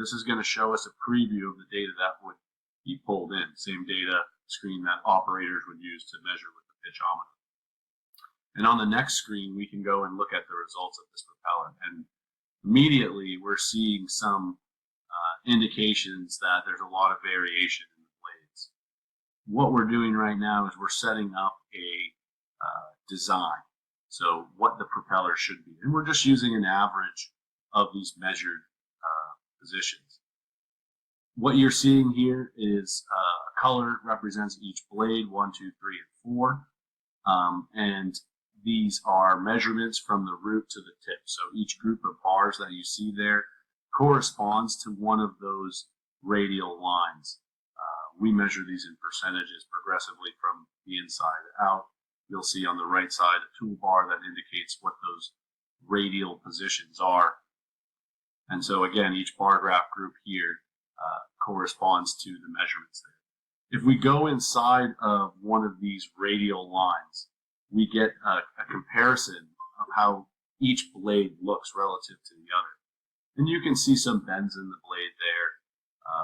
this is going to show us a preview of the data that would be pulled in. Same data screen that operators would use to measure with the pitchometer. And on the next screen, we can go and look at the results of this propeller. And immediately, we're seeing some indications that there's a lot of variation in the blades. What we're doing right now is we're setting up a design. So what the propeller should be. And we're just using an average of these measured positions. What you're seeing here is a color represents each blade, 1, 2, 3, and 4. And these are measurements from the root to the tip. So each group of bars that you see there corresponds to one of those radial lines. We measure these in percentages progressively from the inside out. You'll see on the right side a toolbar that indicates what those radial positions are. And so again, each bar graph group here corresponds to the measurements there. If we go inside of one of these radial lines, we get a comparison of how each blade looks relative to the other. And you can see some bends in the blade there,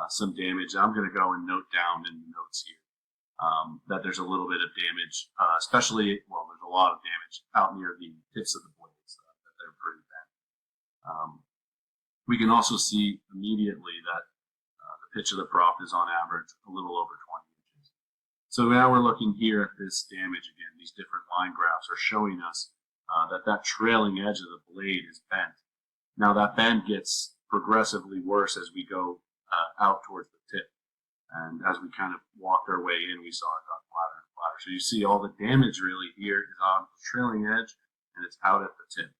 some damage. I'm going to go and note down in the notes here that there's a little bit of damage, especially, well, there's a lot of damage out near the tips of the blades, that they're pretty bent. We can also see immediately that the pitch of the prop is on average a little over 20 inches. So now we're looking here at this damage again. These different line graphs are showing us that trailing edge of the blade is bent. Now that bend gets progressively worse as we go out towards the tip. And as we kind of walked our way in, we saw it got flatter and flatter. So you see all the damage really here is on the trailing edge and it's out at the tip.